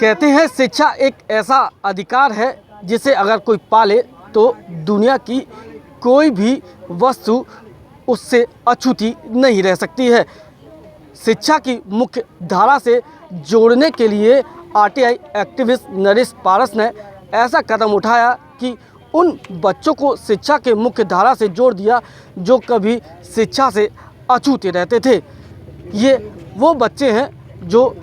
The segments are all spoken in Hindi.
कहते हैं शिक्षा एक ऐसा अधिकार है जिसे अगर कोई पाले तो दुनिया की कोई भी वस्तु उससे अछूती नहीं रह सकती है। शिक्षा की मुख्य धारा से जोड़ने के लिए आरटीआई एक्टिविस्ट नरेश पारस ने ऐसा कदम उठाया कि उन बच्चों को शिक्षा के मुख्य धारा से जोड़ दिया जो कभी शिक्षा से अछूते रहते थे। ये वो बच्चे हैं जो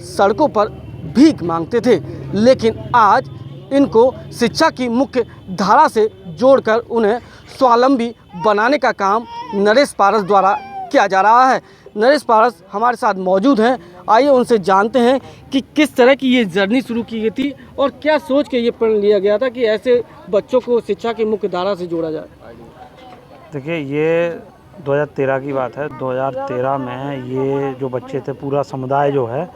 सड़कों पर भीख मांगते थे, लेकिन आज इनको शिक्षा की मुख्य धारा से जोड़कर उन्हें स्वावलंबी बनाने का काम नरेश पारस द्वारा किया जा रहा है। नरेश पारस हमारे साथ मौजूद हैं। आइए उनसे जानते हैं कि किस तरह की ये जर्नी शुरू की गई थी और क्या सोच के ये प्रण लिया गया था कि ऐसे बच्चों को शिक्षा की मुख्य धारा से जोड़ा जाए। देखिए, ये 2013 की बात है। 2013 में ये जो बच्चे थे, पूरा समुदाय जो है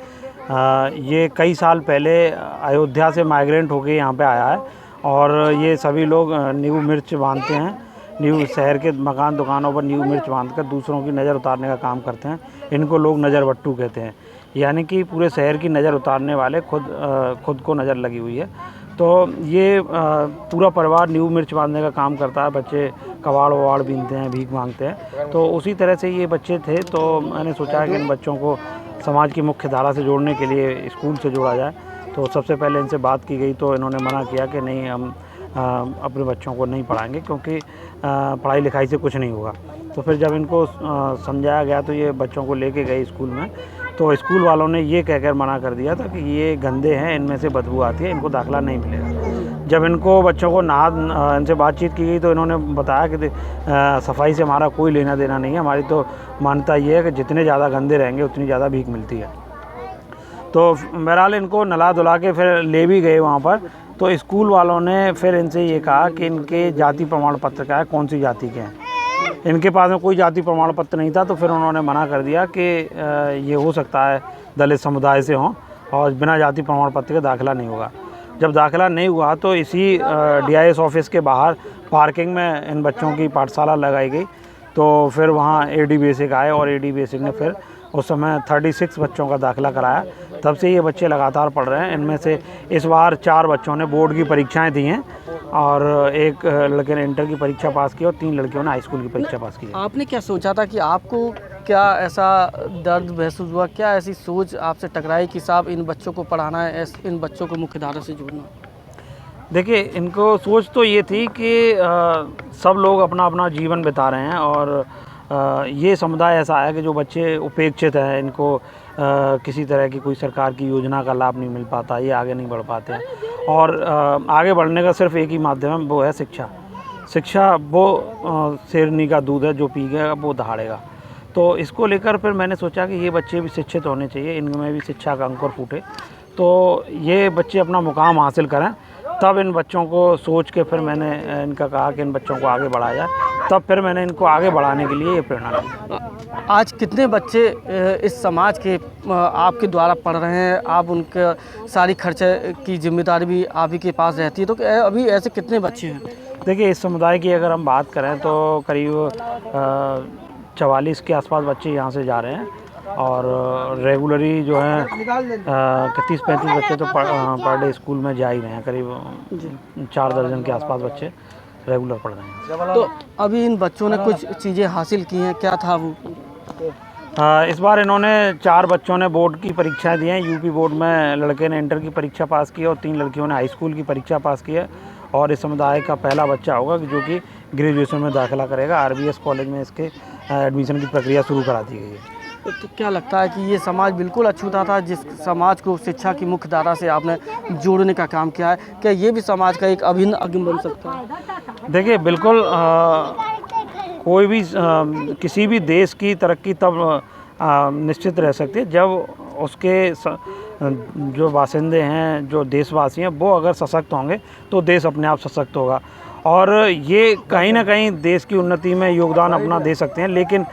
ये कई साल पहले अयोध्या से माइग्रेंट होकर यहाँ पे आया है और ये सभी लोग नींबू मिर्च बांधते हैं। न्यू शहर के मकान दुकानों पर नींबू मिर्च बांधकर दूसरों की नज़र उतारने का काम करते हैं। इनको लोग नज़र बट्टू कहते हैं, यानी कि पूरे शहर की नज़र उतारने वाले खुद को नज़र लगी हुई है। तो ये पूरा परिवार नींबू मिर्च बांधने का काम करता है। बच्चे कबाड़ वबाड़ बीनते हैं, भीख मांगते हैं। तो उसी तरह से ये बच्चे थे। तो मैंने सोचा कि इन बच्चों को समाज की मुख्य धारा से जोड़ने के लिए स्कूल से जोड़ा जाए। तो सबसे पहले इनसे बात की गई तो इन्होंने मना किया कि नहीं, हम अपने बच्चों को नहीं पढ़ाएंगे क्योंकि पढ़ाई लिखाई से कुछ नहीं होगा। तो फिर जब इनको समझाया गया तो ये बच्चों को लेके गए स्कूल में। तो स्कूल वालों ने ये कहकर मना कर दिया था कि ये गंदे हैं, इनमें से बदबू आती है, इनको दाखिला नहीं मिलेगा। जब इनको बच्चों को इनसे बातचीत की गई तो इन्होंने बताया कि सफाई से हमारा कोई लेना देना नहीं है, हमारी तो मान्यता ये है कि जितने ज़्यादा गंदे रहेंगे उतनी ज़्यादा भीख मिलती है। तो बहरहाल इनको नला धुला के फिर ले भी गए वहाँ पर। तो स्कूल वालों ने फिर इनसे ये कहा कि इनके जाति प्रमाण पत्र का है, कौन सी जाति के हैं। इनके पास में कोई जाति प्रमाण पत्र नहीं था। तो फिर उन्होंने मना कर दिया कि ये हो सकता है दलित समुदाय से हों और बिना जाति प्रमाण पत्र के दाखिला नहीं होगा। जब दाखिला नहीं हुआ तो इसी DIS ऑफिस के बाहर पार्किंग में इन बच्चों की पाठशाला लगाई गई। तो फिर वहाँ AD बेसिक आए और AD बेसिक ने फिर उस समय 36 बच्चों का दाखिला कराया। तब से ये बच्चे लगातार पढ़ रहे हैं। इनमें से इस बार 4 बच्चों ने बोर्ड की परीक्षाएं दी हैं और एक लड़के ने इंटर की परीक्षा पास की और 3 लड़कियों ने हाई स्कूल की परीक्षा पास की है। आपने क्या सोचा था कि आपको क्या ऐसा दर्द महसूस हुआ, क्या ऐसी सोच आपसे टकराई कि साहब इन बच्चों को पढ़ाना है, इन बच्चों को मुख्य धारा से जोड़ना? देखिए, इनको सोच तो ये थी कि सब लोग अपना अपना जीवन बिता रहे हैं और ये समुदाय ऐसा है कि जो बच्चे उपेक्षित हैं, इनको किसी तरह की कोई सरकार की योजना का लाभ नहीं मिल पाता, ये आगे नहीं बढ़ पाते हैं। और आगे बढ़ने का सिर्फ एक ही माध्यम है, वो है शिक्षा। शिक्षा वो शेरनी का दूध है, जो पीएगा वो दहाड़ेगा। तो इसको लेकर फिर मैंने सोचा कि ये बच्चे भी शिक्षित होने चाहिए, इनमें भी शिक्षा का अंकुर फूटे। तो ये बच्चे अपना मुकाम हासिल करें। तब इन बच्चों को सोच के फिर मैंने इनका कहा कि इन बच्चों को आगे बढ़ाया जाए। तब फिर मैंने इनको आगे बढ़ाने के लिए ये प्रेरणा दी। आज कितने बच्चे इस समाज के आपके द्वारा पढ़ रहे हैं? आप उनके सारी खर्चे की जिम्मेदारी भी आप ही के पास रहती है, तो अभी ऐसे कितने बच्चे हैं? देखिए, इस समुदाय की अगर हम बात करें तो करीब 44 के आसपास बच्चे यहाँ से जा रहे हैं और रेगुलरी जो है 31-35 बच्चे तो पर डे स्कूल में जा ही रहे हैं। करीब 4 दर्जन के आसपास बच्चे रेगुलर पढ़ रहे हैं। तो अभी इन बच्चों ने कुछ चीज़ें हासिल की हैं, क्या था वो? इस बार इन्होंने 4 बच्चों ने बोर्ड की परीक्षाएं दी हैं। यूपी बोर्ड में लड़के ने इंटर की परीक्षा पास की और 3 लड़कियों ने हाई स्कूल की परीक्षा पास की है। और इस समुदाय का पहला बच्चा होगा जो कि ग्रेजुएशन में दाखिला करेगा। RBS कॉलेज में इसके एडमिशन की प्रक्रिया शुरू करा दी गई है। तो क्या लगता है कि ये समाज बिल्कुल अछूता था, जिस समाज को शिक्षा की मुख्य धारा से आपने जोड़ने का काम किया है, क्या ये भी समाज का एक अभिन्न अंग बन सकता है? देखिए, बिल्कुल कोई भी किसी भी देश की तरक्की तब निश्चित रह सकती है जब उसके जो बासिंदे हैं, जो देशवासी हैं, वो अगर सशक्त होंगे तो देश अपने आप सशक्त होगा। और ये कहीं ना कहीं देश की उन्नति में योगदान अपना दे सकते हैं, लेकिन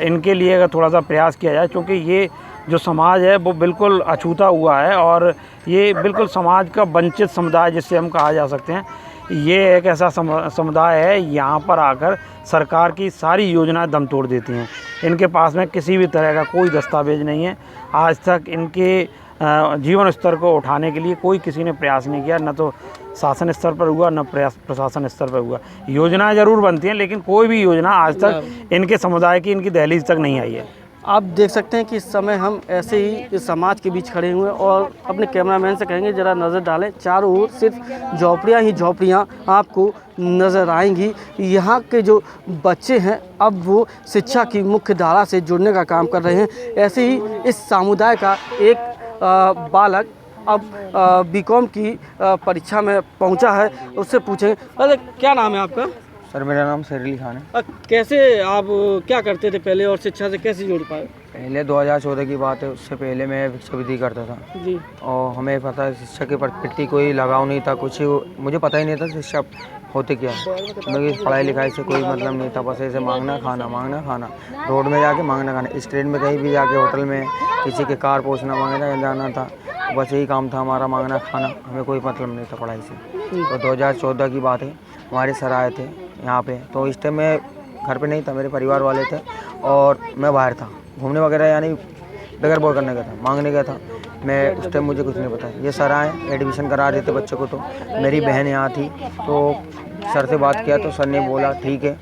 इनके लिए अगर थोड़ा सा प्रयास किया जाए, क्योंकि ये जो समाज है वो बिल्कुल अछूता हुआ है और ये बिल्कुल समाज का वंचित समुदाय जिससे हम कहा जा सकते हैं। ये एक ऐसा समुदाय है, यहाँ पर आकर सरकार की सारी योजनाएं दम तोड़ देती हैं। इनके पास में किसी भी तरह का कोई दस्तावेज नहीं है। आज तक इनके जीवन स्तर को उठाने के लिए कोई किसी ने प्रयास नहीं किया, न तो शासन स्तर पर हुआ न प्रशासन स्तर पर हुआ। योजनाएं ज़रूर बनती हैं लेकिन कोई भी योजना आज तक इनके समुदाय की, इनकी दहलीज तक नहीं आई है। आप देख सकते हैं कि इस समय हम ऐसे ही इस समाज के बीच खड़े हुए हैं और अपने कैमरामैन से कहेंगे ज़रा नज़र डालें, चारों ओर सिर्फ झोपड़ियाँ ही झोपड़ियाँ आपको नज़र आएंगी। यहाँ के जो बच्चे हैं अब वो शिक्षा की मुख्य धारा से जुड़ने का काम कर रहे हैं। ऐसे ही इस समुदाय का एक बालक अब बीकॉम की परीक्षा में पहुंचा है, उससे पूछेंगे। अरे क्या नाम है आपका? सर मेरा नाम शेर अली खान है। कैसे आप क्या करते थे पहले और शिक्षा से कैसे जुड़ पाए? पहले 2014 की बात है, उससे पहले मैं भिक्षावृत्ति करता था जी। और हमें पता है शिक्षा के प्रति कोई लगाव नहीं था, कुछ मुझे पता ही नहीं था शिक्षा होते क्या है। मेरी पढ़ाई लिखाई से कोई मतलब नहीं था, बस ऐसे मांगना खाना, रोड में जाके मांगना खाना, इस ट्रेन में कहीं भी जाके होटल में किसी के कार पोछना मांगना जाना था, बस यही काम था हमारा, मांगना खाना, हमें कोई मतलब नहीं था पढ़ाई से। तो 2014 की बात है, हमारे सर आए थे यहाँ पे, तो इस टाइम मैं घर पे नहीं था, मेरे परिवार वाले थे और मैं बाहर था घूमने वगैरह, यानी बगैर बोल करने का था, मांगने का था मैं। उस टाइम मुझे कुछ नहीं पता। ये सर आए, एडमिशन करा रहे थे बच्चों को, तो मेरी बहन यहाँ थी तो सर से बात किया तो सर ने बोला ठीक है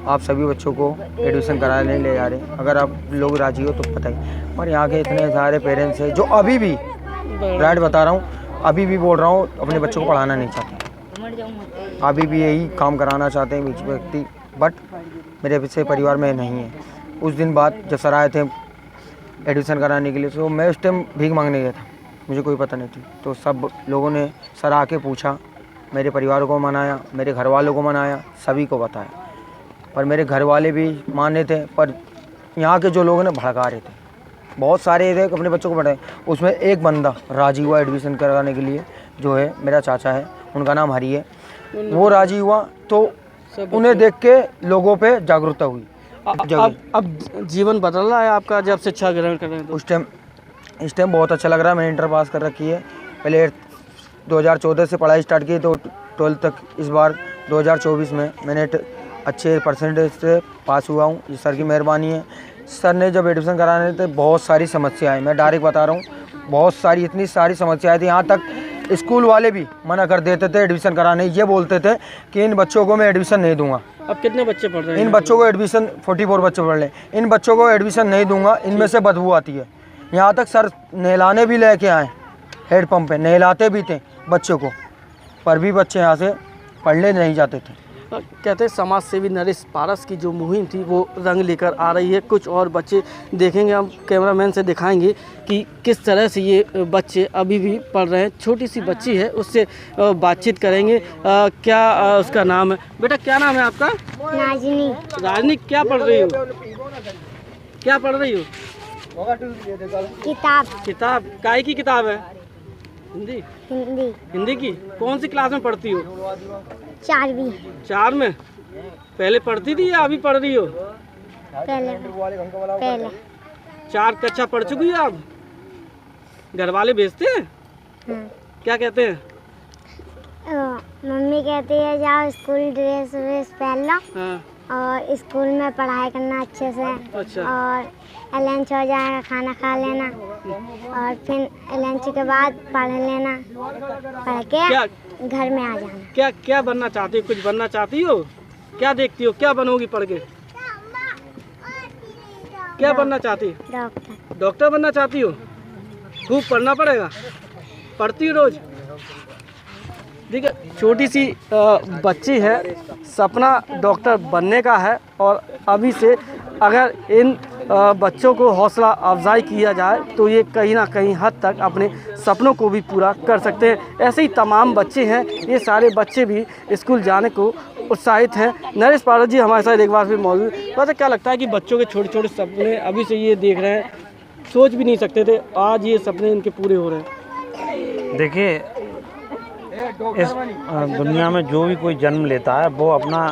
आप सभी बच्चों को एडमिशन कराने ले जा रहे हैं, अगर आप लोग राजी हो तो बताइए। पर यहाँ के इतने सारे पेरेंट्स हैं जो अभी भी, राइट बता रहा हूँ, अभी भी बोल रहा हूँ, अपने बच्चों को पढ़ाना नहीं चाहते, अभी भी यही काम कराना चाहते हैं बीच व्यक्ति, बट मेरे से परिवार में नहीं है। उस दिन बाद जब सर आए थे एडमिशन कराने के लिए, तो मैं उस टाइम भीख मांगने गया था, मुझे कोई पता नहीं थी। तो सब लोगों ने सर आके पूछा, मेरे परिवार को मनाया, मेरे घर वालों को मनाया, सभी को बताया, पर मेरे घर वाले भी माने थे, पर यहाँ के जो लोग ने भड़का रहे थे, बहुत सारे थे अपने बच्चों को पढ़ाए। उसमें एक बंदा राजी हुआ एडमिशन कराने के लिए, जो है मेरा चाचा है, उनका नाम हरी है, वो राजी हुआ, तो उन्हें देख के लोगों पे जागरूकता हुई। अब जीवन बदल रहा है आपका जब शिक्षा ग्रहण कर रहे हैं? तो इस टाइम बहुत अच्छा लग रहा है। मैंने इंटर पास कर रखी है, पहले 2014 से पढ़ाई स्टार्ट की तो 12 तक, इस बार 2024 में मैंने अच्छे परसेंटेज से पास हुआ हूँ, ये सर की मेहरबानी है। सर ने जब एडमिशन कराने थे बहुत सारी समस्याएं, मैं डायरेक्ट बता रहा हूँ, बहुत सारी, इतनी सारी समस्याएं थी, यहाँ तक स्कूल वाले भी मना कर देते थे एडमिशन कराने, ये बोलते थे कि इन बच्चों को मैं एडमिशन नहीं दूंगा। अब कितने बच्चे पढ़ रहे हैं? इन बच्चों को एडमिशन 44 बच्चे पढ़ रहे, इन बच्चों को एडमिशन नहीं दूंगा, इनमें से बदबू आती है। यहाँ तक सर नहलाने भी लेके आए, हेड पंप पे नहलाते भी थे बच्चों को, पर भी बच्चे यहाँ से पढ़ने नहीं जाते थे। कहते हैं समाज सेवी नरेश पारस की जो मुहिम थी वो रंग लेकर आ रही है। कुछ और बच्चे देखेंगे, हम कैमरामैन से दिखाएंगे कि किस तरह से ये बच्चे अभी भी पढ़ रहे हैं। छोटी सी बच्ची है, उससे बातचीत करेंगे। क्या उसका नाम है? बेटा क्या नाम है आपका? नाजनी। राजनी, क्या पढ़ रही हो? क्या पढ़ रही हो? किताब काय की किताब है? हिंदी की। कौन सी क्लास में पढ़ती हो? 4वीं। 4 में? पहले पढ़ती थी या अभी पढ़ रही हो? पहले 4 कक्षा पढ़ चुकी है आप? घर वाले भेजते हैं? हाँ। क्या कहते हैं? मम्मी कहती है जाओ स्कूल ड्रेस व्रेस पहन लो, हाँ। और स्कूल में पढ़ाई करना अच्छे से। अच्छा। और लंच हो जाएगा, खाना खा लेना, और फिर लंच के बाद पढ़ लेना, पढ़ के घर में आ जाना। क्या बनना चाहती हो? कुछ बनना चाहती हो? क्या देखती हो? क्या बनोगी पढ़ के? क्या बनना चाहती हो? डॉक्टर। डॉक्टर बनना चाहती हो? खूब पढ़ना पड़ेगा। पढ़ती हो रोज? देखिए, छोटी सी बच्ची है, सपना डॉक्टर बनने का है, और अभी से अगर इन बच्चों को हौसला अफजाई किया जाए तो ये कहीं ना कहीं हद तक अपने सपनों को भी पूरा कर सकते हैं। ऐसे ही तमाम बच्चे हैं, ये सारे बच्चे भी स्कूल जाने को उत्साहित हैं। नरेश पारस जी हमारे साथ एक बार फिर मौजूद। वैसे क्या लगता है कि बच्चों के छोटे छोटे सपने अभी से ये देख रहे हैं, सोच भी नहीं सकते थे, आज ये सपने इनके पूरे हो रहे हैं? देखिए, इस दुनिया में जो भी कोई जन्म लेता है वो अपना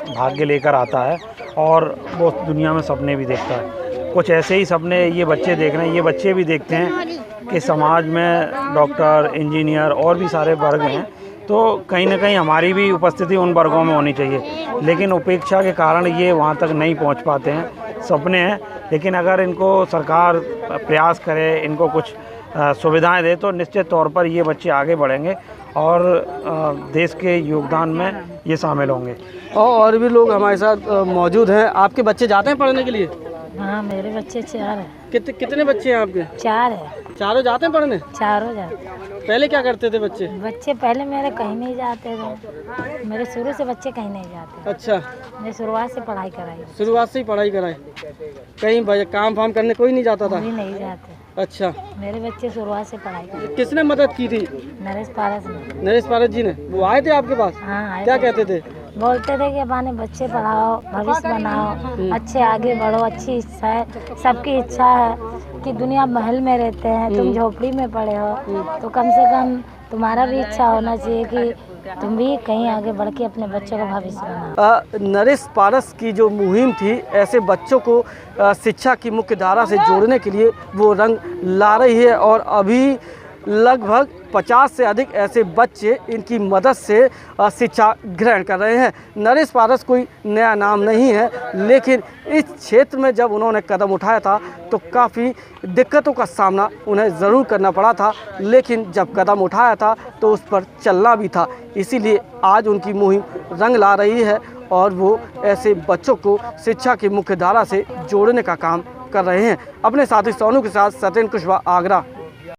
भाग्य लेकर आता है, और वो दुनिया में सपने भी देखता है। कुछ ऐसे ही सपने ये बच्चे देख रहे हैं। ये बच्चे भी देखते हैं कि समाज में डॉक्टर, इंजीनियर और भी सारे वर्ग हैं, तो कहीं ना कहीं हमारी भी उपस्थिति उन वर्गों में होनी चाहिए, लेकिन उपेक्षा के कारण ये वहाँ तक नहीं पहुँच पाते हैं। सपने हैं, लेकिन अगर इनको सरकार प्रयास करे, इनको कुछ सुविधाएं दे तो निश्चित तौर पर ये बच्चे आगे बढ़ेंगे और देश के योगदान में ये शामिल होंगे। और भी लोग हमारे साथ मौजूद हैं। आपके बच्चे जाते हैं पढ़ने के लिए? हाँ, मेरे बच्चे 4 हैं। कितने बच्चे हैं आपके? 4 है। चारों जाते हैं पढ़ने? चारों जाते। पहले क्या करते थे बच्चे? बच्चे पहले मेरे कहीं नहीं जाते थे, मेरे शुरू से बच्चे कहीं नहीं जाते। अच्छा, मैं शुरुआत से पढ़ाई कराई। शुरुआत से ही पढ़ाई कराई? कहीं काम फाम करने कोई नहीं जाता था? कोई नहीं जाते। अच्छा, मेरे बच्चे शुरुआत से पढ़ाई कराई। किसने मदद की थी? नरेश पारस ने। नरेश पारस जी ने? वो आए थे आपके पास? हाँ, आए क्या थे। कहते थे? बोलते थे कि अपने बच्चे पढ़ाओ, भविष्य बनाओ, अच्छे आगे बढ़ो, अच्छी इच्छा है, सबकी इच्छा है कि दुनिया महल में रहते हैं, तुम झोपड़ी में पड़े हो, तो कम से कम तुम्हारा भी इच्छा होना चाहिए कि तुम भी कहीं आगे बढ़ के अपने बच्चों का भविष्य बनाओ। नरेश पारस की जो मुहिम थी, ऐसे बच्चों को शिक्षा की मुख्य धारा से जोड़ने के लिए वो रंग ला रही है और अभी लगभग 50 से अधिक ऐसे बच्चे इनकी मदद से शिक्षा ग्रहण कर रहे हैं। नरेश पारस कोई नया नाम नहीं है, लेकिन इस क्षेत्र में जब उन्होंने कदम उठाया था तो काफ़ी दिक्कतों का सामना उन्हें ज़रूर करना पड़ा था, लेकिन जब कदम उठाया था तो उस पर चलना भी था। इसीलिए आज उनकी मुहिम रंग ला रही है और वो ऐसे बच्चों को शिक्षा की मुख्य धारा से जोड़ने का काम कर रहे हैं। अपने साथी सोनू के साथ सत्येंद्र कुशवाहा, आगरा।